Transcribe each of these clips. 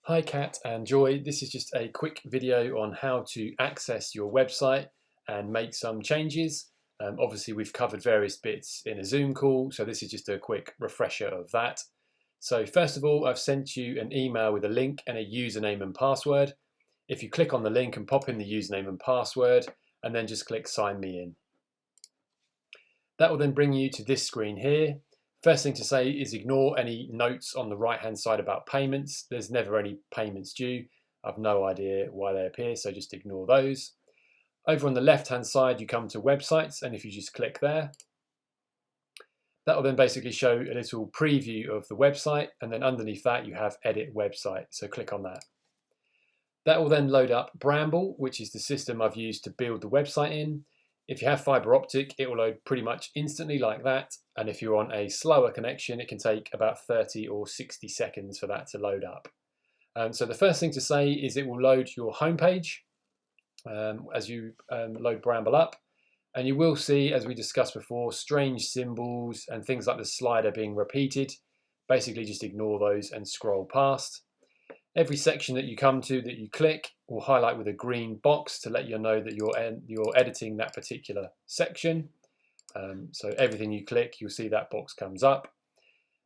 Hi Kat and Joy, this is just a quick video on how to access your website and make some changes. Obviously we've covered various bits in a Zoom call, so this is just a quick refresher of that. So first of all, I've sent you an email with a link and a username and password. If you click on the link and pop in the username and password and then just click sign me in. That will then bring you to this screen here. First thing to say is ignore any notes on the right hand side about payments. There's never any payments due. I've no idea why they appear, so just ignore those. Over on the left hand side you come to websites, and if you just click there, that will then basically show a little preview of the website, and then underneath that you have edit website, so click on that. That will then load up Bramble, which is the system I've used to build the website in. If you have fiber optic, it will load pretty much instantly like that. And if you're on a slower connection, it can take about 30 or 60 seconds for that to load up. So the first thing to say is it will load your homepage as you load Bramble up. And you will see, as we discussed before, strange symbols and things like the slider being repeated. Basically just ignore those and scroll past. Every section that you come to that you click will highlight with a green box to let you know that you're editing that particular section. So everything you click, you'll see that box comes up.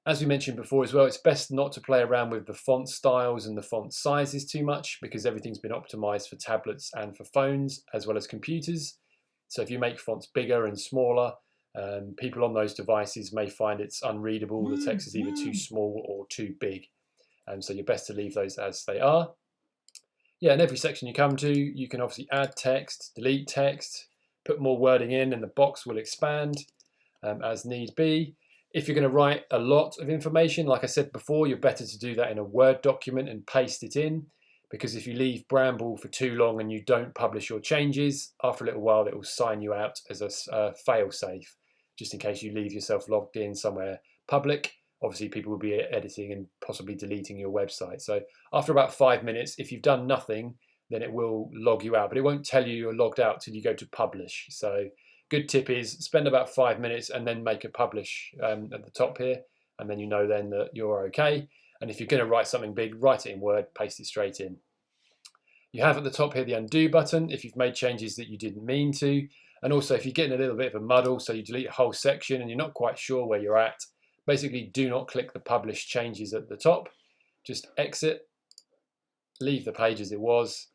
As we mentioned before as well, it's best not to play around with the font styles and the font sizes too much because everything's been optimized for tablets and for phones as well as computers. So if you make fonts bigger and smaller, people on those devices may find it's unreadable. The text is either too small or too big. So you're best to leave those as they are. Yeah, in every section you come to, you can obviously add text, delete text, put more wording in, and the box will expand as need be. If you're going to write a lot of information, like I said before, you're better to do that in a Word document and paste it in, because if you leave Bramble for too long and you don't publish your changes, after a little while it will sign you out as a fail-safe, just in case you leave yourself logged in somewhere public. Obviously people will be editing and possibly deleting your website. So after about 5 minutes, if you've done nothing, then it will log you out, but it won't tell you you're logged out till you go to publish. So good tip is spend about 5 minutes and then make a publish at the top here, and then you know then that you're okay. And if you're going to write something big, write it in Word, paste it straight in. You have at the top here the undo button if you've made changes that you didn't mean to. And also if you're getting a little bit of a muddle, so you delete a whole section and you're not quite sure where you're at, basically do not click the publish changes at the top. Just exit, leave the page as it was.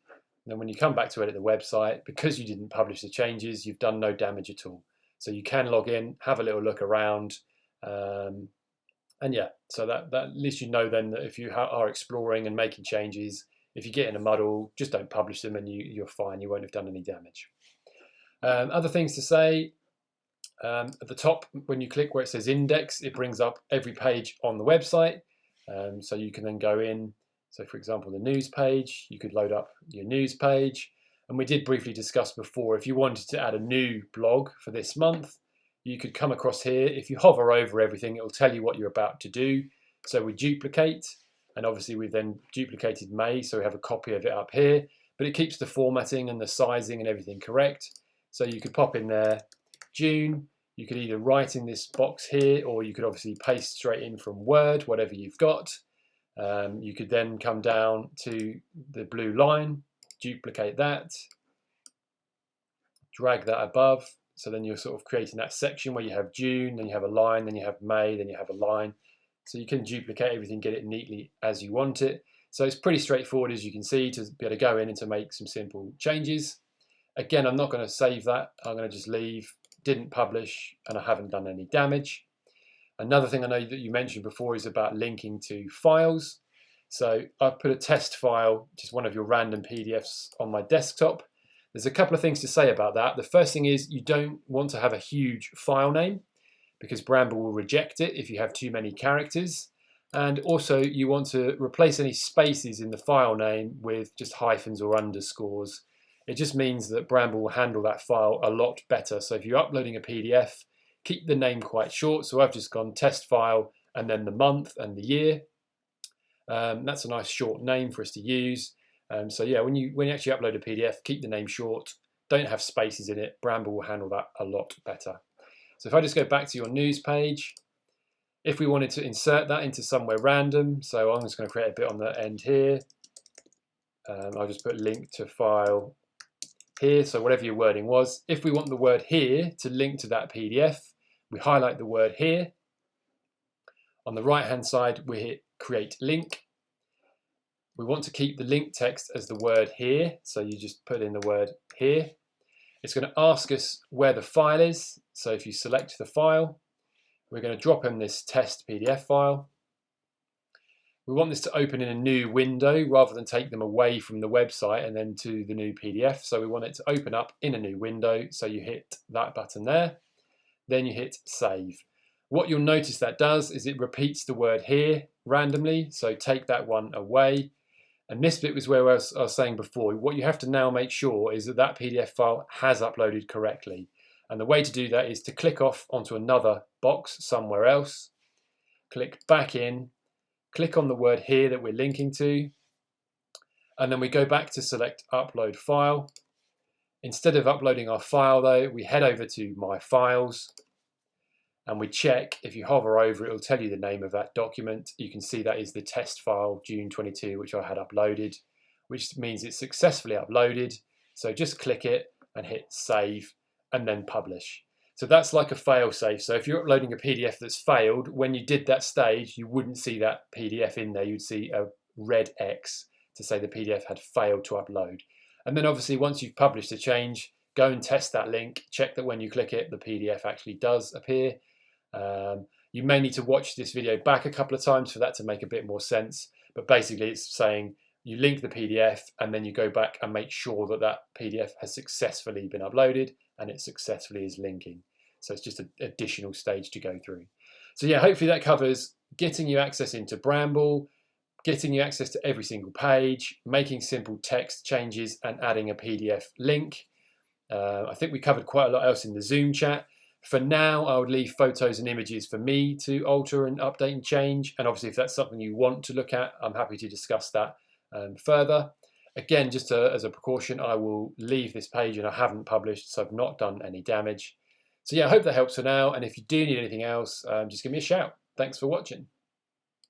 And then when you come back to edit the website, because you didn't publish the changes, you've done no damage at all. So you can log in, have a little look around, and yeah, so that at least you know then that if you are exploring and making changes, if you get in a muddle, just don't publish them and you're fine. You won't have done any damage. Other things to say, at the top, when you click where it says index, it brings up every page on the website. So you can then go in. So for example, the news page, you could load up your news page. And we did briefly discuss before, if you wanted to add a new blog for this month, you could come across here. If you hover over everything, it will tell you what you're about to do. So we duplicate, and obviously we've then duplicated May, so we have a copy of it up here, but it keeps the formatting and the sizing and everything correct. So you could pop in there June. You could either write in this box here, or you could obviously paste straight in from Word, whatever you've got. You could then come down to the blue line, duplicate that, drag that above. So then you're sort of creating that section where you have June, then you have a line, then you have May, then you have a line. So you can duplicate everything, get it neatly as you want it. So it's pretty straightforward, as you can see, to be able to go in and to make some simple changes. Again, I'm not going to save that. I'm going to just leave, didn't publish, and I haven't done any damage. Another thing I know that you mentioned before is about linking to files. So I've put a test file, just one of your random PDFs, on my desktop. There's a couple of things to say about that. The first thing is you don't want to have a huge file name because Bramble will reject it if you have too many characters. And also you want to replace any spaces in the file name with just hyphens or underscores. It just means that Bramble will handle that file a lot better. So if you're uploading a PDF, keep the name quite short. So I've just gone test file and then the month and the year. That's a nice short name for us to use. So yeah, when you actually upload a PDF, keep the name short. Don't have spaces in it. Bramble will handle that a lot better. So if I just go back to your news page, if we wanted to insert that into somewhere random, so I'm just going to create a bit on the end here. I'll just put link to file here, so whatever your wording was. If we want the word here to link to that PDF, we highlight the word here. On the right hand side, we hit create link. We want to keep the link text as the word here, so you just put in the word here. It's going to ask us where the file is, so if you select the file, we're going to drop in this test PDF file. We want this to open in a new window rather than take them away from the website and then to the new PDF. So we want it to open up in a new window. So you hit that button there, then you hit save. What you'll notice that does is it repeats the word here randomly. So take that one away. And this bit was where I was saying before, what you have to now make sure is that that PDF file has uploaded correctly. And the way to do that is to click off onto another box somewhere else, click back in, click on the word here that we're linking to, and then we go back to select upload file. Instead of uploading our file though, we head over to my files and we check. If you hover over it, it'll tell you the name of that document. You can see that is the test file June 22, which I had uploaded, which means it's successfully uploaded. So just click it and hit save and then publish. So that's like a fail safe. So if you're uploading a PDF that's failed, when you did that stage, you wouldn't see that PDF in there. You'd see a red X to say the PDF had failed to upload. And then obviously once you've published a change, go and test that link, check that when you click it, the PDF actually does appear. You may need to watch this video back a couple of times for that to make a bit more sense. But basically it's saying you link the PDF and then you go back and make sure that that PDF has successfully been uploaded and it successfully is linking. So it's just an additional stage to go through. So yeah, hopefully that covers getting you access into Bramble, getting you access to every single page, making simple text changes and adding a PDF link. I think we covered quite a lot else in the Zoom chat. For now, I would leave photos and images for me to alter and update and change. And obviously if that's something you want to look at, I'm happy to discuss that further. Again, just as a precaution, I will leave this page and I haven't published, so I've not done any damage. So yeah, I hope that helps for now. And if you do need anything else, just give me a shout. Thanks for watching.